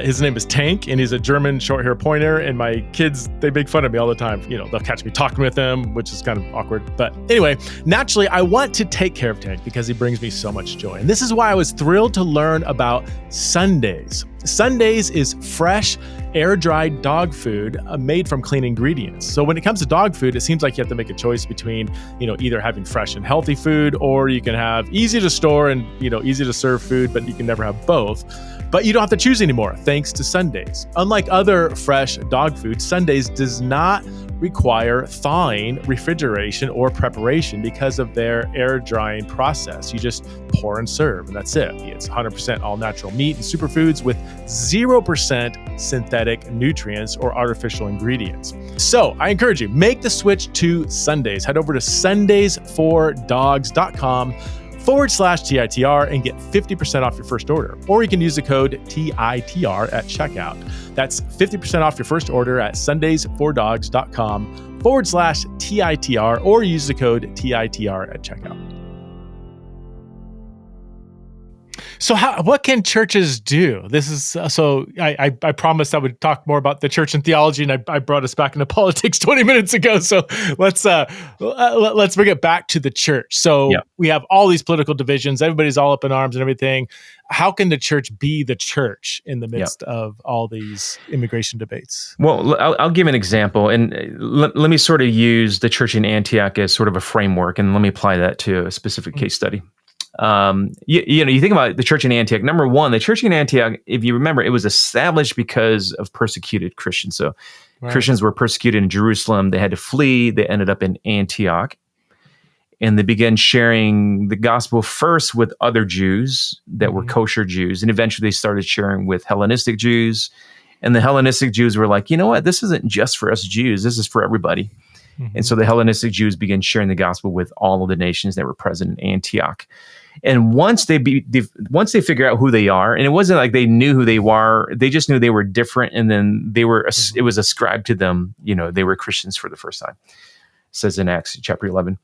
Speaker 2: His name is Tank, and he's a German short-hair pointer, and my kids, they make fun of me all the time. They'll catch me talking with him, which is kind of awkward. But anyway, naturally, I want to take care of Tank because he brings me so much joy. And this is why I was thrilled to learn about Sundays. Sundays is fresh, air-dried dog food made from clean ingredients. So when it comes to dog food, it seems like you have to make a choice between, either having fresh and healthy food, or you can have easy to store and, easy to serve food, but you can never have both. But you don't have to choose anymore, thanks to Sundays. Unlike other fresh dog food, Sundays does not require thawing, refrigeration, or preparation because of their air drying process. You just pour and serve, and that's it. It's 100% all natural meat and superfoods with 0% synthetic nutrients or artificial ingredients. So I encourage you, make the switch to Sundays. Head over to sundaysfordogz.com/TITR and get 50% off your first order. Or you can use the code TITR at checkout. That's 50% off your first order at sundaysfordogz.com/TITR, or use the code TITR at checkout. So what can churches do? This is so I promised I would talk more about the church and theology, and I brought us back into politics 20 minutes ago. So let's bring it back to the church. So we have all these political divisions. Everybody's all up in arms and everything. How can the church be the church in the midst of all these immigration debates?
Speaker 1: Well, I'll give an example, and let me sort of use the church in Antioch as sort of a framework, and let me apply that to a specific case study. You think about the church in Antioch. Number one, the church in Antioch, if you remember, it was established because of persecuted Christians. So Christians were persecuted in Jerusalem. They had to flee. They ended up in Antioch. And they began sharing the gospel first with other Jews that were kosher Jews. And eventually they started sharing with Hellenistic Jews. And the Hellenistic Jews were like, you know what? This isn't just for us Jews. This is for everybody. And so the Hellenistic Jews began sharing the gospel with all of the nations that were present in Antioch. And once they figure out who they are, and it wasn't like they knew who they were, they just knew they were different. And then it was ascribed to them, they were Christians for the first time. It says in Acts chapter 11.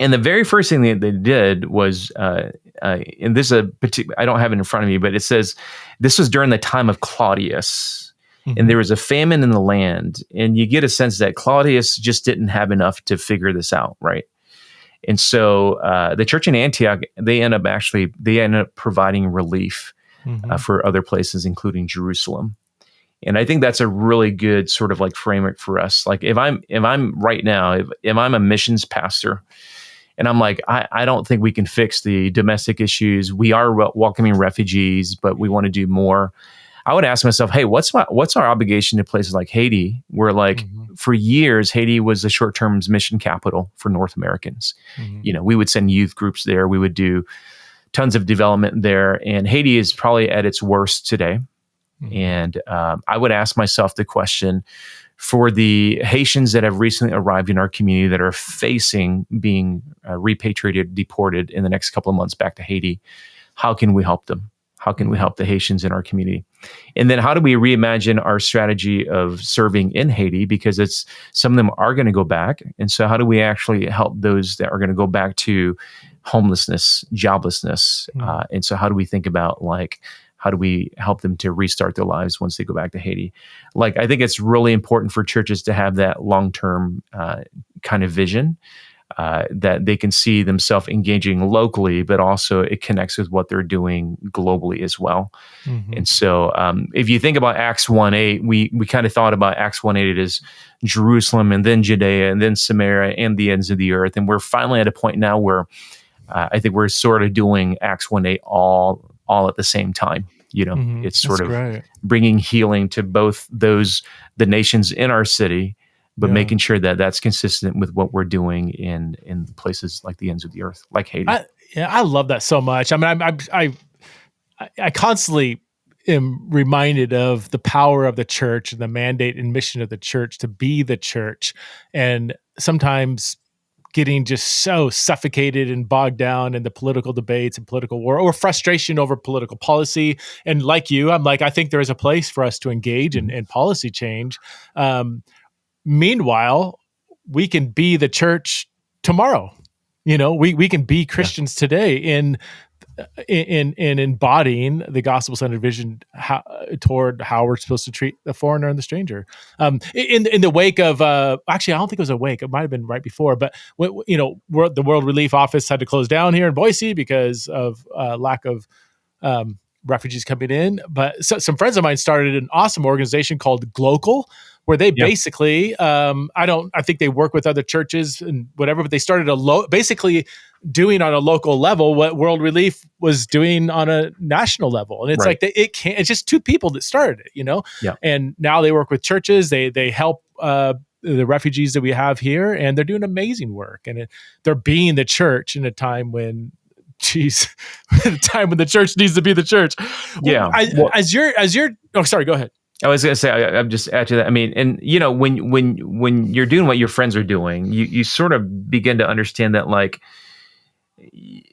Speaker 1: And the very first thing they did was, and this is I don't have it in front of me, but it says this was during the time of Claudius, and there was a famine in the land, and you get a sense that Claudius just didn't have enough to figure this out, right? And so the church in Antioch, they end up providing relief for other places, including Jerusalem. And I think that's a really good sort of like framework for us. Like if I'm right now, if I'm a missions pastor, and I'm like, I don't think we can fix the domestic issues. We are welcoming refugees, but we want to do more. I would ask myself, hey, what's our obligation to places like Haiti, where like for years, Haiti was the short-term mission capital for North Americans. We would send youth groups there. We would do tons of development there. And Haiti is probably at its worst today. And I would ask myself the question, for the Haitians that have recently arrived in our community that are facing being repatriated, deported in the next couple of months back to Haiti, how can we help them? How can we help the Haitians in our community? And then how do we reimagine our strategy of serving in Haiti? Because some of them are going to go back. And so how do we actually help those that are going to go back to homelessness, joblessness? And so how do we think about how do we help them to restart their lives once they go back to Haiti? I think it's really important for churches to have that long-term kind of vision, that they can see themselves engaging locally, but also it connects with what they're doing globally as well. And so if you think about Acts 1:8, we kind of thought about Acts 1:8 as Jerusalem and then Judea and then Samaria and the ends of the earth. And we're finally at a point now where I think we're sort of doing Acts 1:8 all at the same time. It's sort of bringing healing to both the nations in our city, but making sure that that's consistent with what we're doing in places like the ends of the earth, like Haiti.
Speaker 2: I love that so much. I mean, I constantly am reminded of the power of the church and the mandate and mission of the church to be the church. And sometimes getting just so suffocated and bogged down in the political debates and political war or frustration over political policy. And like you, I'm like, I think there is a place for us to engage in policy change. Meanwhile, we can be the church tomorrow. We can be Christians today in embodying the gospel-centered vision toward how we're supposed to treat the foreigner and the stranger. In the wake of, actually, I don't think it was a wake. It might have been right before, but the World Relief Office had to close down here in Boise because of lack of refugees coming in. But some friends of mine started an awesome organization called Glocal, where they basically, I think they work with other churches and whatever, but they started basically doing on a local level what World Relief was doing on a national level. And it's it's just two people that started it, and now they work with churches. They help the refugees that we have here, and they're doing amazing work. And they're being the church in a time when, the time when the church needs to be the church.
Speaker 1: Yeah.
Speaker 2: Sorry, go ahead.
Speaker 1: I was going to say, I'm just add to that. I mean, and when you're doing what your friends are doing, you sort of begin to understand that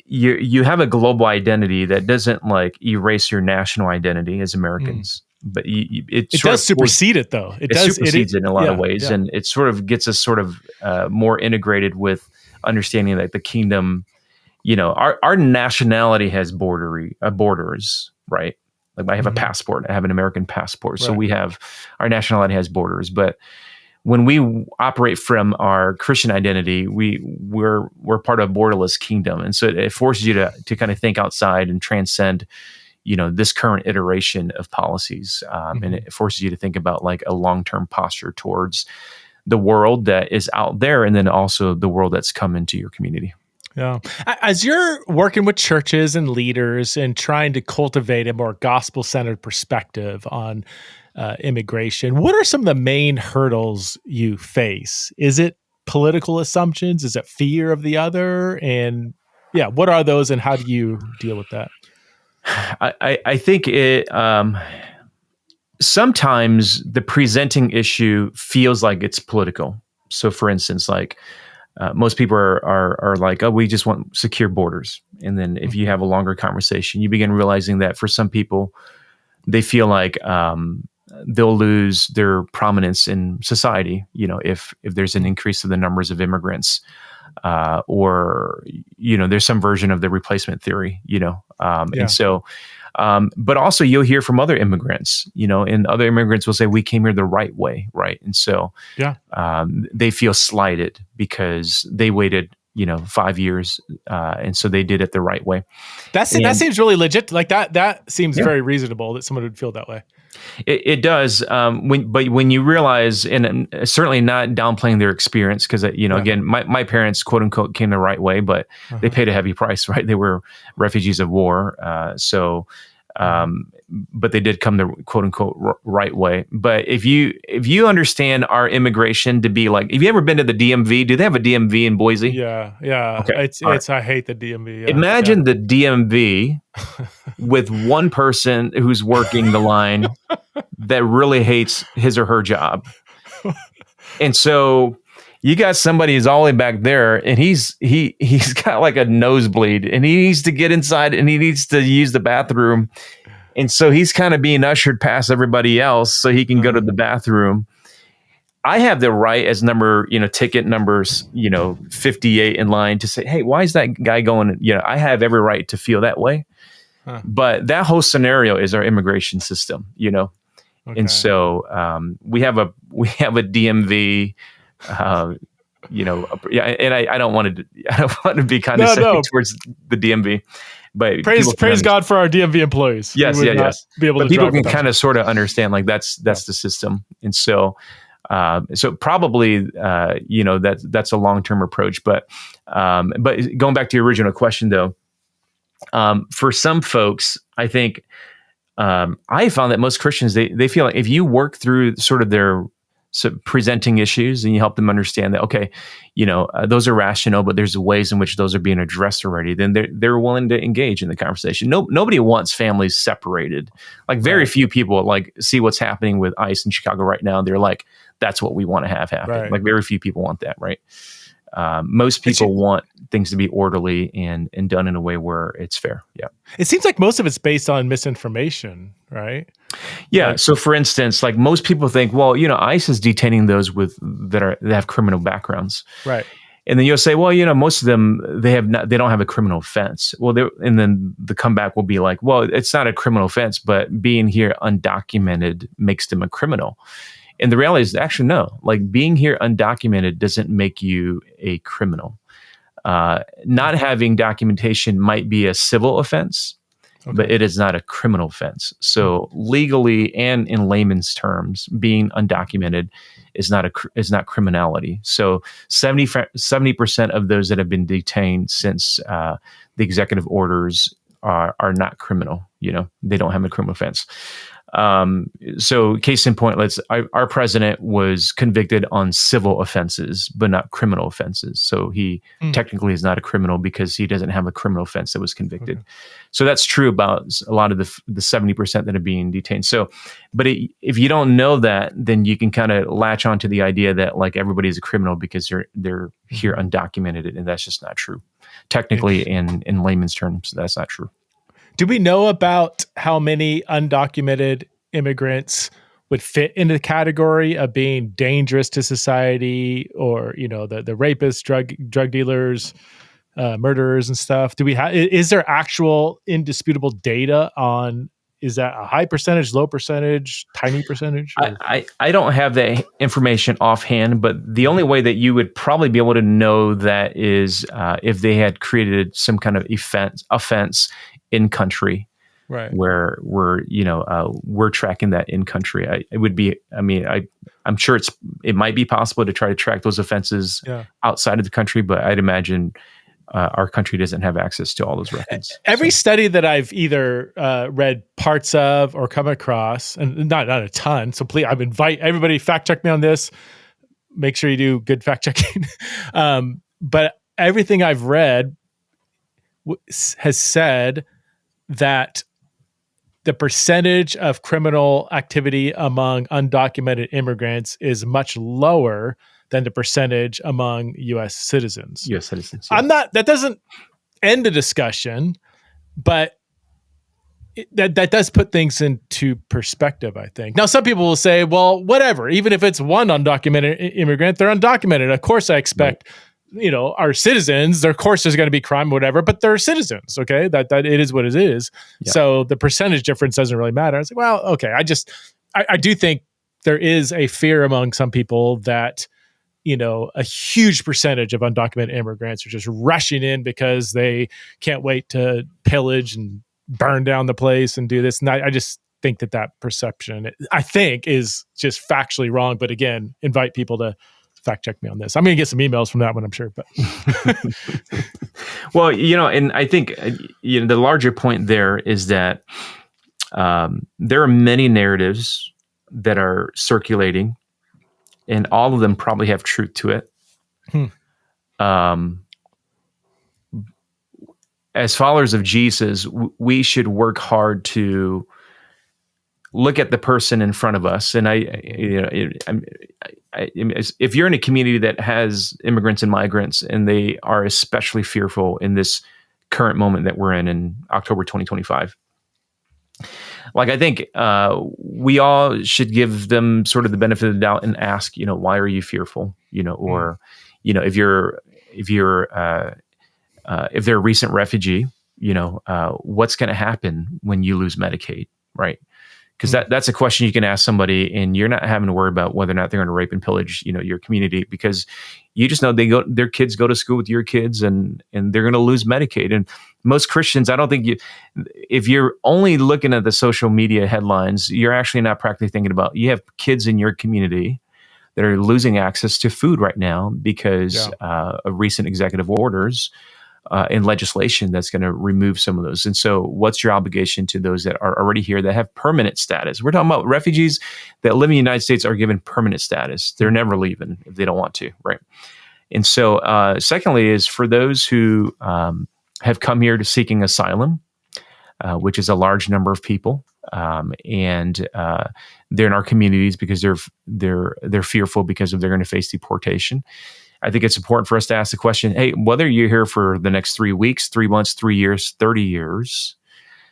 Speaker 1: you have a global identity that doesn't erase your national identity as Americans, but it does
Speaker 2: supersede it though.
Speaker 1: It supersedes it in a lot of ways, and it sort of gets us sort of more integrated with understanding that the kingdom, our nationality has borders, right? Like I have a passport, I have an American passport. So we have, our nationality has borders, but when we operate from our Christian identity, we're part of a borderless kingdom. And so it forces you to kind of think outside and transcend, this current iteration of policies. And it forces you to think about like a long-term posture towards the world that is out there, and then also the world that's come into your community.
Speaker 2: Yeah. As you're working with churches and leaders and trying to cultivate a more gospel-centered perspective on immigration, what are some of the main hurdles you face? Is it political assumptions? Is it fear of the other? And what are those, and how do you deal with that?
Speaker 1: I think it sometimes the presenting issue feels like it's political. So, for instance, like most people are like, oh, we just want secure borders. And then if you have a longer conversation, you begin realizing that for some people, they feel like they'll lose their prominence in society, if there's an increase in the numbers of immigrants, or there's some version of the replacement theory, and so. But also you'll hear from other immigrants, and other immigrants will say, we came here the right way. Right. And so they feel slighted because they waited, 5 years. And so they did it the right way.
Speaker 2: That seems really legit. Like that seems very reasonable that someone would feel that way.
Speaker 1: It does. But when you realize, and certainly not downplaying their experience, because, again, my parents, quote unquote, came the right way, but they paid a heavy price, right? They were refugees of war. But they did come the quote unquote right way. But if you understand our immigration to be like, have you ever been to the DMV? Do they have a DMV in Boise?
Speaker 2: Yeah.
Speaker 1: Okay.
Speaker 2: I hate the DMV. Yeah.
Speaker 1: Imagine the DMV with one person who's working the line that really hates his or her job. And so you got somebody who's all the way back there, and he's got like a nosebleed, and he needs to get inside, and he needs to use the bathroom. And so he's kind of being ushered past everybody else so he can go to the bathroom. I have the right as ticket numbers, 58 in line to say, hey, why is that guy going? I have every right to feel that way. But that whole scenario is our immigration system, Okay. And so we have a DMV, and I don't want to be condescending towards the DMV, but
Speaker 2: praise God for our DMV employees.
Speaker 1: Yes.
Speaker 2: Be able
Speaker 1: but
Speaker 2: to
Speaker 1: people can kind of sort of understand like that's the system, and so probably that's a long-term approach. But going back to your original question though, for some folks, I think I found that most Christians they feel like if you work through sort of their presenting issues and you help them understand that, okay, those are rational, but there's ways in which those are being addressed already, then they're willing to engage in the conversation. Nobody wants families separated. Like very few people like see what's happening with ICE in Chicago right now. They're like, that's what we want to have happen. Right. Like very few people want that, right? Most people want things to be orderly and done in a way where it's fair. Yeah.
Speaker 2: It seems like most of it's based on misinformation, right?
Speaker 1: Yeah. So for instance, like most people think, well, ICE is detaining those that have criminal backgrounds. Right. And then you'll say, well, most of them, they don't have a criminal offense. Well, and then the comeback will be like, well, it's not a criminal offense, but being here undocumented makes them a criminal. And the reality is actually no, like being here undocumented doesn't make you a criminal. Not having documentation might be a civil offense, but it is not a criminal offense. So legally and in layman's terms, being undocumented is not criminality. So 70% of those that have been detained since the executive orders are not criminal. They don't have a criminal offense. So case in point, our president was convicted on civil offenses, but not criminal offenses. So he technically is not a criminal because he doesn't have a criminal offense that was convicted. Okay. So that's true about a lot of the 70% that are being detained. So, but if you don't know that, then you can kind of latch onto the idea that like everybody's a criminal because they're here undocumented, and that's just not true. Technically, in layman's terms, that's not true.
Speaker 2: Do we know about how many undocumented immigrants would fit into the category of being dangerous to society, or the rapists, drug dealers, murderers and stuff. Do we have? Is there actual indisputable data on? Is that a high percentage, low percentage, tiny percentage?
Speaker 1: I don't have the information offhand, but the only way that you would probably be able to know that is if they had created some kind of offense in country,
Speaker 2: right?
Speaker 1: Where we're tracking that in country. I'm sure it might be possible to try to track those offenses outside of the country, but I'd imagine our country doesn't have access to all those records.
Speaker 2: Every study that I've either read parts of or come across, and not a ton, so please, I invite everybody, fact check me on this. Make sure you do good fact checking. But everything I've read has said that the percentage of criminal activity among undocumented immigrants is much lower than the percentage among U.S. citizens.
Speaker 1: U.S. citizens.
Speaker 2: Yeah. That doesn't end the discussion, but that does put things into perspective, I think. Now, some people will say, well, whatever, even if it's one undocumented immigrant, they're undocumented. Of course, I expect, our citizens, of course there's going to be crime, whatever, but they're citizens. Okay. That it is what it is. Yeah. So the percentage difference doesn't really matter. I was like, well, okay. I do think there is a fear among some people that, a huge percentage of undocumented immigrants are just rushing in because they can't wait to pillage and burn down the place and do this. And I just think that perception, I think, is just factually wrong. But again, invite people to fact check me on this. I'm going to get some emails from that one, I'm sure. But
Speaker 1: well, and I think the larger point there is that there are many narratives that are circulating, and all of them probably have truth to it. As followers of Jesus, we should work hard to look at the person in front of us. And if you're in a community that has immigrants and migrants, and they are especially fearful in this current moment that we're in October 2025, I think we all should give them sort of the benefit of the doubt and ask, why are you fearful? Or, if they're a recent refugee, what's going to happen when you lose Medicaid, right? Because that's a question you can ask somebody, and you're not having to worry about whether or not they're going to rape and pillage, your community, because you just know their kids go to school with your kids, and they're going to lose Medicaid. And most Christians, I don't think if you're only looking at the social media headlines, you're actually not practically thinking about, you have kids in your community that are losing access to food right now because of recent executive orders and legislation that's going to remove some of those. And so what's your obligation to those that are already here that have permanent status? We're talking about refugees that live in the United States are given permanent status. They're never leaving if they don't want to, right? And so secondly is for those who have come here to seeking asylum, which is a large number of people, and they're in our communities because they're fearful because they're going to face deportation. I think it's important for us to ask the question, hey, whether you're here for the next 3 weeks, 3 months, 3 years, 30 years,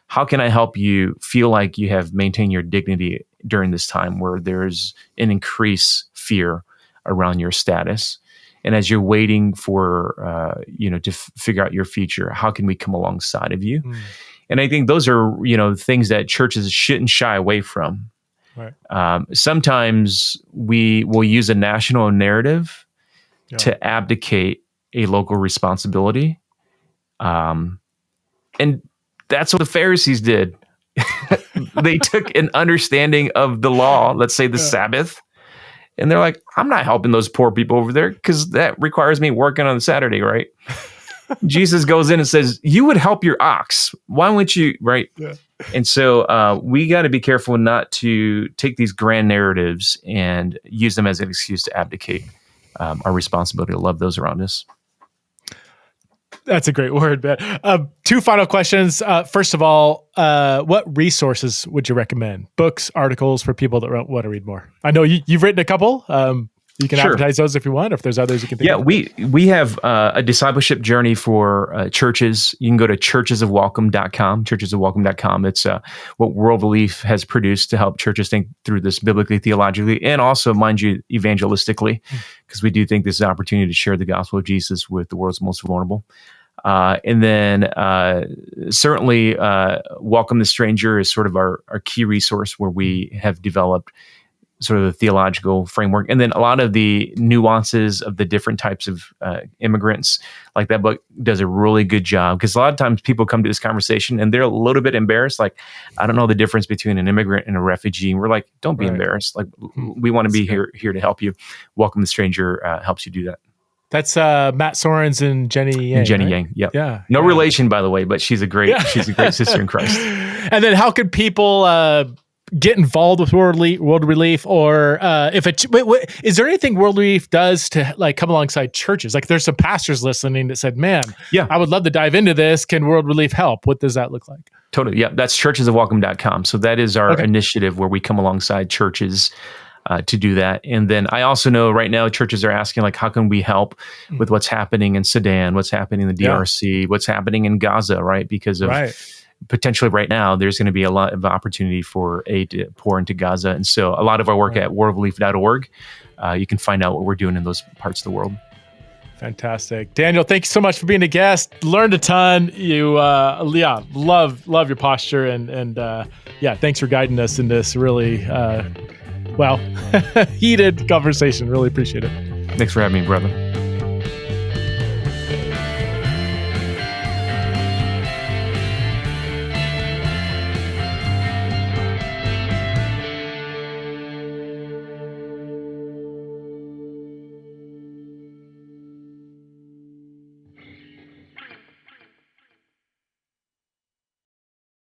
Speaker 1: how can I help you feel like you have maintained your dignity during this time where there's an increased fear around your status? And as you're waiting for, to figure out your future, how can we come alongside of you? And I think those are, things that churches shouldn't shy away from.
Speaker 2: Right.
Speaker 1: Sometimes we will use a national narrative to abdicate a local responsibility. And that's what the Pharisees did. They took an understanding of the law, let's say the Sabbath, and they're like, I'm not helping those poor people over there because that requires me working on Saturday, right? Jesus goes in and says, you would help your ox. Why wouldn't you, right? Yeah. And so we got to be careful not to take these grand narratives and use them as an excuse to abdicate our responsibility to love those around us.
Speaker 2: That's a great word, Ben. 2 final questions. First of all, what resources would you recommend? Books, articles for people that want to read more? I know you've written a couple. You can advertise those if you want, or if there's others you can think of.
Speaker 1: Yeah, we have a discipleship journey for churches. You can go to churchesofwelcome.com, churchesofwelcome.com. It's what World Relief has produced to help churches think through this biblically, theologically, and also, mind you, evangelistically, because we do think this is an opportunity to share the gospel of Jesus with the world's most vulnerable. And then certainly Welcome the Stranger is sort of our key resource where we have developed sort of the theological framework. And then a lot of the nuances of the different types of immigrants, like that book does a really good job. Because a lot of times people come to this conversation and they're a little bit embarrassed. Like, I don't know the difference between an immigrant and a refugee. And we're like, don't be embarrassed. Like, we want to be here to help you. Welcome the Stranger helps you do that.
Speaker 2: That's Matt Sorens and Jenny Yang.
Speaker 1: Jenny
Speaker 2: right?
Speaker 1: Yang, yep.
Speaker 2: Yeah.
Speaker 1: No relation, by the way, but she's a great sister in Christ.
Speaker 2: And then how could people get involved with World Relief, or if it is there anything World Relief does to like come alongside churches? Like, there's some pastors listening that said, "Man, I would love to dive into this. Can World Relief help? What does that look like?"
Speaker 1: Totally, yeah. That's churchesofwelcome.com. So that is our initiative where we come alongside churches to do that. And then I also know right now churches are asking, like, how can we help with what's happening in Sudan, what's happening in the DRC, what's happening in Gaza, right? Because of potentially right now, there's going to be a lot of opportunity for aid to pour into Gaza. And so a lot of our work at worldrelief.org, you can find out what we're doing in those parts of the world.
Speaker 2: Fantastic. Daniel, thank you so much for being a guest. Learned a ton. You, love your posture. And thanks for guiding us in this really, heated conversation. Really appreciate it.
Speaker 1: Thanks for having me, brother.